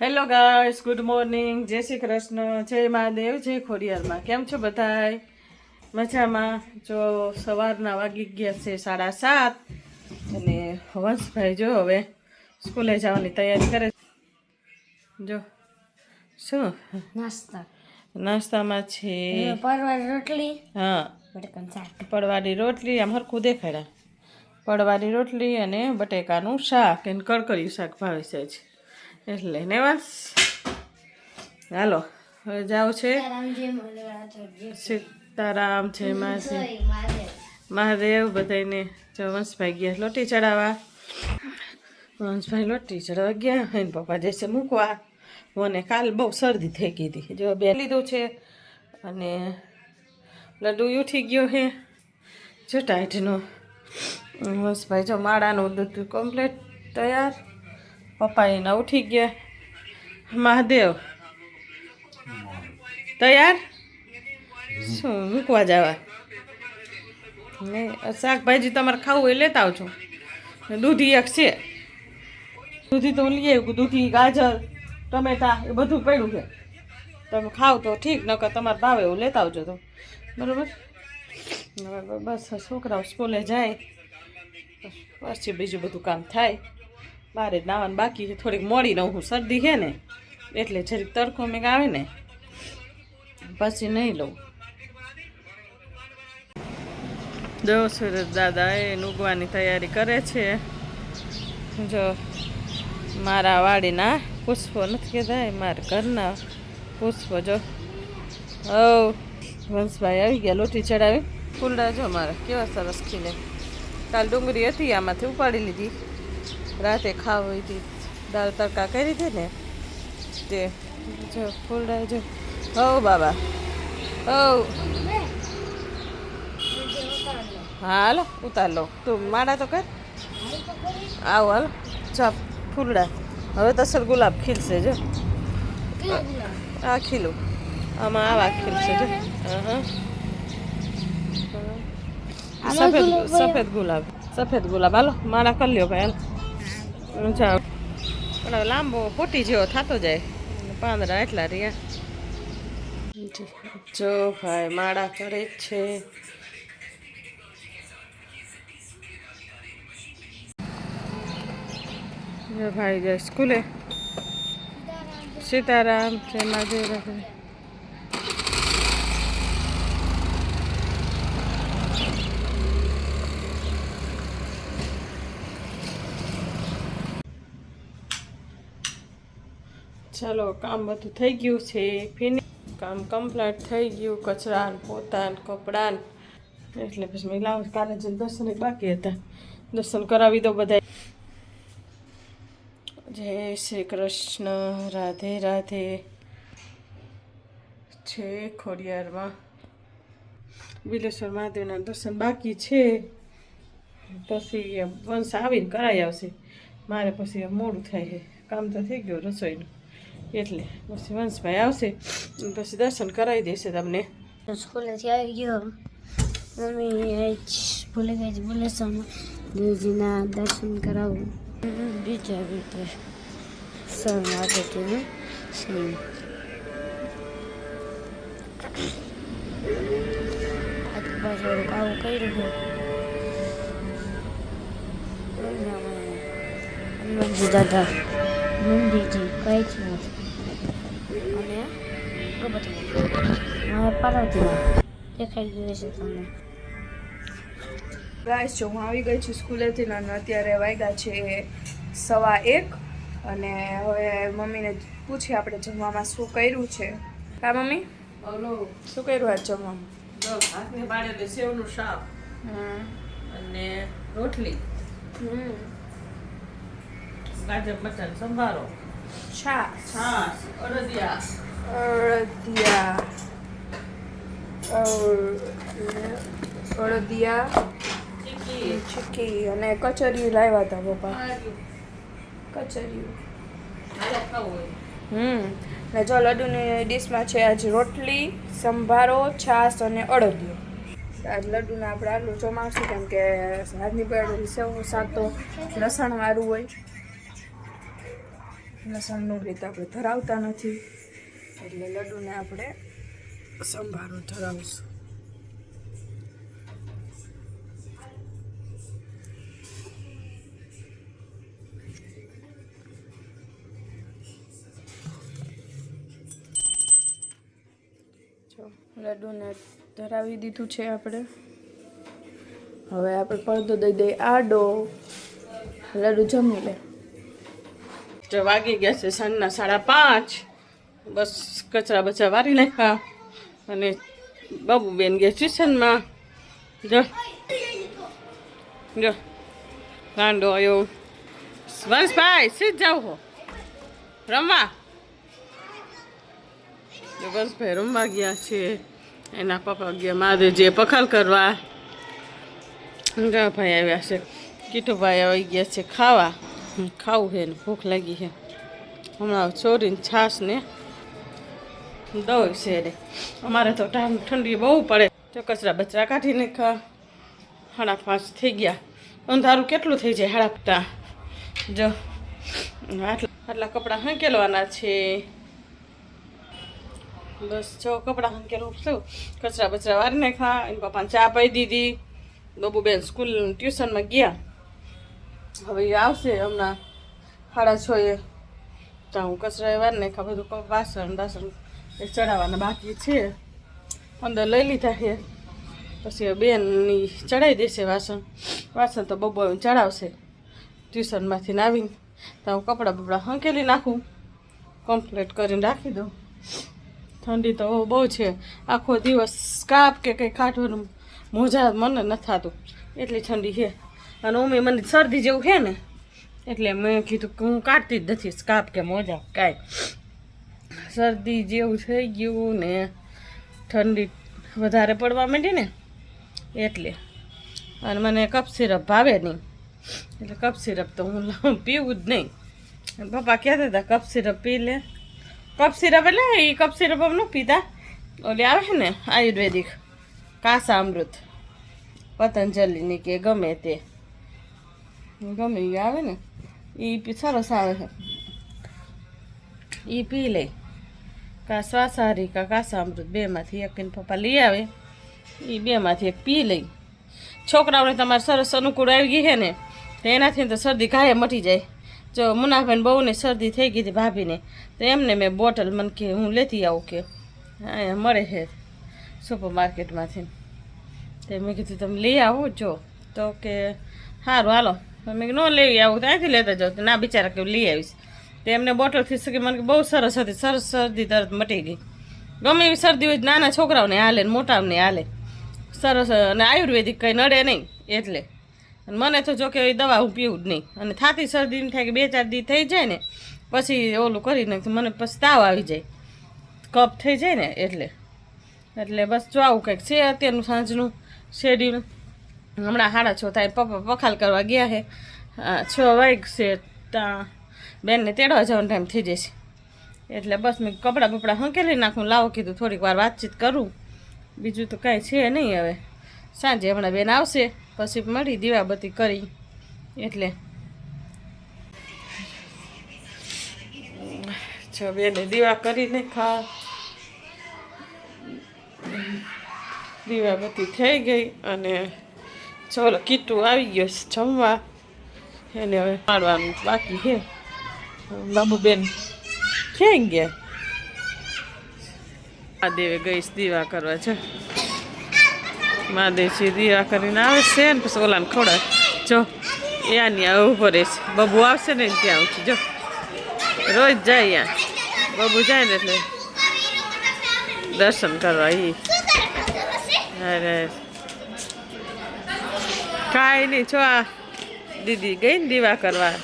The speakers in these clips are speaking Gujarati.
હેલો ગાઈસ, ગુડ મોર્નિંગ, જય શ્રી કૃષ્ણ, જય મહાદેવ, જય ખોડિયારમાં. કેમ છો બધાય? મજામાં? જો સવારના વાગી ગયા છે 7:30 અને વંશભાઈ જો હવે સ્કૂલે જવાની તૈયારી કરે. જો શું નાસ્તામાં છે? પરવાળી રોટલી. હા, પડવાળી રોટલી. આમ હરખું દેખાડ્યા. પડવાળી રોટલી અને બટેકાનું શાક અને કડકડિયું શાક ભાવે છે જ. એટલે ને વાસ હાલો હવે જાવ છે. સીતારામ જય માસી મહાદેવ બધાને. જો વંશભાઈ ગયા લોટી ચડાવવા. વંશભાઈ લોટી ચડાવવા ગયા એને પપ્પા જશે મૂકવા. મને કાલ બહુ શરદી થઈ ગઈ હતી. જો બે લીધું છે અને લડ્ડુ ઉઠી ગયો હે જો ટાઈટનો. વંશભાઈ જો માળાનું દૂધ કમ્પ્લીટ તૈયાર. પપ્પા એના ઉઠી ગયા. મહાદેવ તૈયાર શું મૂકવા જવા ને? શાકભાજી તમારે ખાવું એ લેતા આવજો. દૂધી એક છે, દૂધી તો લઈ આવ્યું. દૂધી, ગાજર, ટમેટા એ બધું પડ્યું છે. તમે ખાવ તો ઠીક, નકર તમારે ભાવે એવું લેતા આવજો તો બરાબર. બસ છોકરાઓ સ્કૂલે જાય પછી બીજું બધું કામ થાય. બારે નાવાનું બાકી છે. થોડીક મોડી રહું હું, શરદી છે ને એટલે જરીક તડકો મેં આવે ને પછી નહીં લઉં. જો સુરજ દાદા એ ઉગવાની તૈયારી કરે છે. જો મારા વાડીના પુષ્પો નથી કહેતા, મારા ઘરના પુષ્પો. જો વંશભાઈ આવી ગયા લોટી ચડાવી. ફૂલડા જો મારા કેવા સરસ ખીલે. કાલ ડુંગળી હતી આમાંથી ઉપાડી લીધી. રાતે ખાવી હતી, દાળ તડકા કરી હતી ને તે. જો ફૂલડા જો. હો બાબા હો. હાલો ઉતાર લો. તું માડા તો કર. આવો હાલો ચાપ ફૂલડા. હવે તો સર ગુલાબ ખીલશે. જો આ ખીલું આમાં આવા ખીલશે. જો સફેદ ગુલાબ. સફેદ ગુલાબ. હાલો માળા કરી લ્યો ભાઈ. હાલો જાઓ. પણ હવે લાંબો પોટી જેવો થતો જાય. પાંદડા એટલા રહ્યા. જો ભાઈ માળા કરે જ છે. જો ભાઈ જાય સ્કૂલે. સીતારામ જય મહાદેવ. ચાલો કામ બધું થઈ ગયું છે. કામ કમ્પ્લીટ થઈ ગયું. કચરા ને પોતા ને કપડાં એટલે પછી મેં લાવ કાલે જઈને દર્શન બાકી હતા. દર્શન કરાવી દો બધા. જય શ્રી કૃષ્ણ. રાધે રાધે. છે ખોડિયારમાં બિલેશ્વર મહાદેવના દર્શન બાકી છે. પછી વંશ આવીને કરાઈ આવશે. મારે પછી મોડું થાય છે. કામ તો થઈ ગયું રસોઈનું એટલે પછી વંશભાઈ આવશે પછી દર્શન કરાવી દેશે તમને. સ્કૂલેથી આવી ગયો. મમ્મી ભૂલી ગઈ બુલેશ્વરમાં દેવજીના દર્શન કરાવું. બીજા રીતે સર માતાજીનું સિંહ આજુબાજુ આવું કર્યું છે. હનુમાનજી દાદા, મંદિરજી કઈ છે અને પાર્વતીમાં દેખાઈ ગયું છે તમને. ગાઈસ જો હું આવી ગઈ છું સ્કૂલેથી અને અત્યારે વાગ્યા છે 1:15 અને હવે મમ્મીને પૂછીએ આપણે જમવામાં શું કર્યું છે. હા મમ્મી શું કર્યું આજ જમવામાં? હાથની બાળે સેવનું શાક અને રોટલી, ગાજર મટન સંભારો, છાશ, અડદિયા ચીક્કી અને કચરિયું લાવ્યા હતા પપ્પા. કચરિયું. ને જો લડ્ડુની ડીશમાં છે આજ રોટલી, સંભારો, છાશ અને અડદિયો. આજ લડ્ડુને આપણે આટલું ચોમાસું કેમ કે હાથની પડેલી સેવનું શાક તો લસણવાળું હોય. લસણ ડુંગળી તો આપણે ધરાવતા નથી, એટલે લડ્ડુને આપણે સંભારો ધરાવશું. જો લડ્ડુને ધરાવી દીધું છે આપણે. હવે આપણે પડદો દઈ દઈએ આડો. લડ્ડુ જમી લે. જો વાગી ગયા છે સાંજના 5:30. બસ કચરા બચરા વારી નાખ્યા અને બાબુબેન ગયા ટ્યુશનમાં. જો જો ગાંડો આવ્યો. વંશભાઈ સીધ જાવ હો રમવા. વંશભાઈ રમવા ગયા છે, એના પપ્પા ગયા મહાદેવજીએ પખાલ કરવા. ભાઈ આવ્યા છે, કીટુભાઈ આવી ગયા છે ખાવા. ખાવું છે ને ભૂખ લાગી છે. હમણાં ચોરીને છાશ ને દહીં છે ને. અમારે તો ઠંડી બહુ પડે. તો કચરા બચરા કાઢીને 5:30 થઈ ગયા. અંધારું કેટલું થઈ જાય 5:30. જો આટલા કપડાં હંકેલવાના છે. બસ જો કપડાં હંકેલું છું. કચરા બચરા વારી નાખ્યા. એની પપ્પાને ચા પાઈ દીધી. બાબુબેન સ્કૂલ ટ્યુશનમાં ગયા. હવે એ આવશે હમણાં 6:30. તો હું કચરા વાર નાખ્યા. બધું વાસણ એ ચડાવવાના બાકી છે. અંદર લઈ લીધા છે. પછી બેનની ચડાવી દેશે વાસણ તો બબો ચડાવશે ટ્યુશનમાંથી આવીને. તો હું કપડાં બપડા હંકેલી નાખું, કમ્પ્લીટ કરીને રાખી દઉં. ઠંડી તો બહુ છે. આખો દિવસ કાપ કે કંઈ કાઢવાનું મોજા મને નથી થતું, એટલી ઠંડી છે. અને મને શરદી જેવું છે ને, એટલે મેં કીધું કે હું કાઢતી જ નથી સ્કાર્ફ કે મોજા કાંઈ. શરદી જેવું થઈ ગયું ને ઠંડી વધારે પડવા માંડી ને એટલે. અને મને કપ સિરપ ભાવે નહીં, એટલે કપ સિરપ તો હું પીવું જ નહીં. પપ્પા કહેતા હતા કપ સિરપ પી લે. કપ સિરપ એટલે એ કપ સિરપ ન પીતા, ઓલી આવે છે ને આયુર્વેદિક કાસા અમૃત પતંજલિની કે ગમે તે ગમે એ આવે ને એ સરસ આવે છે, એ પી લે. કા શ્વાસાહારી કા કાસા અમૃત બેમાંથી એક પપ્પા લઈ આવે, એ બેમાંથી એક પી લઈ. છોકરાઓને તમારે સરસ અનુકૂળ આવી ગઈ છે ને, તો એનાથી તો શરદી ઘાયે મટી જાય. જો મુનાભાઈને બહુને શરદી થઈ ગઈ હતી ભાભીને, તો એમને મેં બોટલ મને કે હું લેતી આવું કે અહીંયા મળે છે સુપર માર્કેટમાંથી. તે મેં કીધું તમે લઈ આવો જો. તો કે સારું હાલો. મેં ન લેવી આવું તો અહીંથી લેતા જાઓ. તો ના બિચારા કે લઈ આવીશ. તો એમને બોટલથી શકી મને કે બહુ સરસ હતી, સરસ શરદી તરત મટી ગઈ. ગમે એવી શરદી હોય નાના છોકરાઓને હાલે ને મોટાઓને હાલે સરસ. અને આયુર્વેદિક કંઈ નડે નહીં એટલે. અને મને તો જો કે એ દવા હું પીવું જ નહીં. અને થાતી શરદી એમ થાય કે 2-4 દી થઈ જાય ને પછી ઓલું કરીને મને પછી તાવ આવી જાય, કફ થઈ જાય ને એટલે બસ જો આવું કંઈક છે અત્યારનું સાંજનું શેડ્યુલ. હમણાં 6:30 થાય. પપ્પા પખાલ કરવા ગયા છે. 6 વાગશે ત્યાં બેનને તેડવા જવાનો ટાઈમ થઈ જશે. એટલે બસ મેં કપડાં બપડા હંકેલી નાખું. લાવો કીધું થોડીક વાર વાતચીત કરું, બીજું તો કાંઈ છે નહીં. હવે સાંજે હમણાં બેન આવશે પછી મળી દીવાબત્તી કરી. એટલે જો બેને દીવા કરીને દીવાબત્તી થઈ ગઈ. અને ચાલો કીટું આવી ગયો જમવા, એને હવે પાડવાનું બાકી છે. બાબુબેન ક્યાં ગયા? મહાદેવે ગઈશ દીવા કરવા છે. મહાદેવજી દીવા કરીને આવે છે ને પછી ઓલાને ખવડાવે. જો યાની હવે ઉભો રહેશે. બબુ આવશે ને ત્યાં આવશે. જો રોજ જાય ત્યાં બબુ જાય ને એટલે દર્શન કરવા. અરે કાંઈ નહીં. છો આ દીદી ગઈ ને દીવા કરવા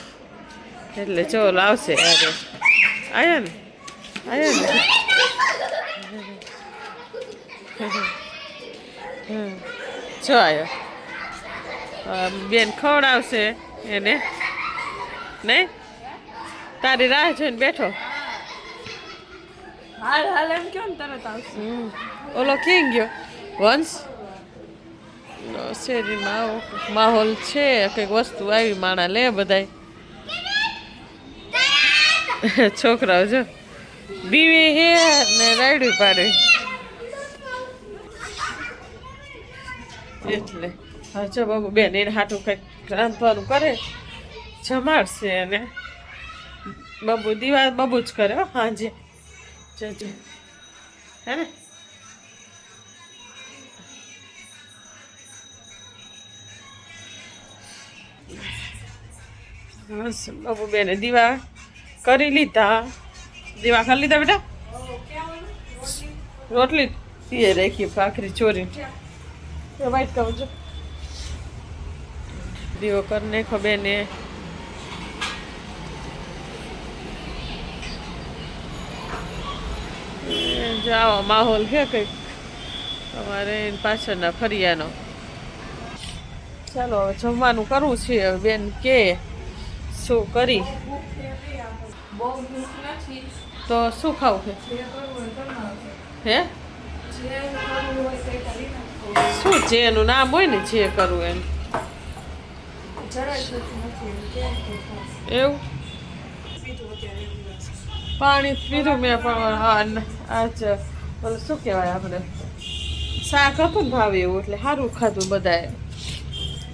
એટલે ચોલ આવશે. અરે આવ્યા ને છો આવ્યો. બેન ખવડાવશે એને નહીં, તારી રાહ જોઈને બેઠો. હાલ એમ કહો ને તરત આવશે. ઓલો ક્યાં ગયો વંશ? શેરીમાં આવો માહોલ છે, કંઈક વસ્તુ આવી માણા લે બધાય. છોકરાઓ જો બીવી હે ને રાયડું પાડે એટલે હા જો બાબુ બેન એને હાટું કંઈક રાંધવાનું કરે જમાડશે અને બાબુ દીવા બાબુ જ કરે હો હાંજે જજો હે ને બસ બાબુ બેને દીવા કરી લીધા દીવા કરી લીધા બેટા રોટલી પીએ રાખી ભાખરી ચોરી એ વાઈટ કહું છું દીવો કરીને ખબર ને જાઓ માહોલ છે કંઈક અમારે પાછળના ફરિયાનો ચાલો હવે જમવાનું કરવું છે હવે બેન કે શું કરી તો શું ખાવું છે હે શું છે એનું નામ હોય ને જે કરવું એનું એવું પાણી પીધું મેં પણ હા અચ્છા બોલો શું કહેવાય આપણે શાક હતું ને ભાવે એવું એટલે સારું ખાધું બધાએ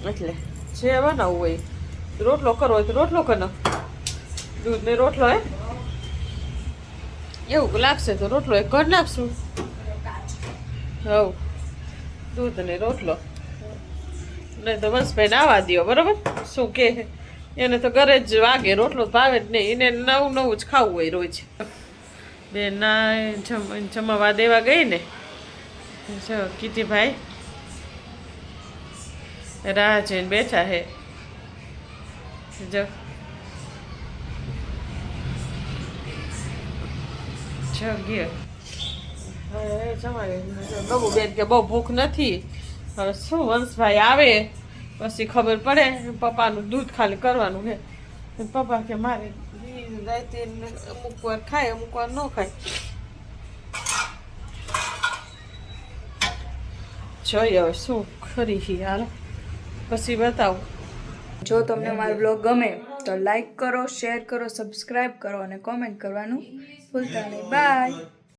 એટલે જે બનાવવું હોય રોટલો કરવો હોય તો રોટલો કરો દૂધ ને રોટલો હે એવું લાગશે તો રોટલો એક કરી નાખશું હવ દૂધ ને રોટલો નહીં તો વંશભાઈને આવવા દો બરાબર શું કે એને તો ઘરે જ વાગે રોટલો ભાવે જ નહીં એને નવું નવું જ ખાવું હોય રોજ બેન ના જમવા દેવા ગઈ ને જો કીટીભાઈ રાહ જોઈને બેઠા હે જો ગયો હવે જમાડે બાબુ બેન કે બહુ ભૂખ નથી હવે શું વંશભાઈ આવે પછી ખબર પડે પપ્પાનું દૂધ ખાલી કરવાનું છે પપ્પા કે મારે રાતે અમુક વાર ખાય અમુક વાર ન ખાય જોઈએ હવે શું ખરી હાલ પછી બતાવું જો તમને મારો બ્લોગ ગમે તો લાઈક કરો શેર કરો સબસ્ક્રાઈબ કરો અને કોમેન્ટ કરવાનું ભૂલતા નહીં બાય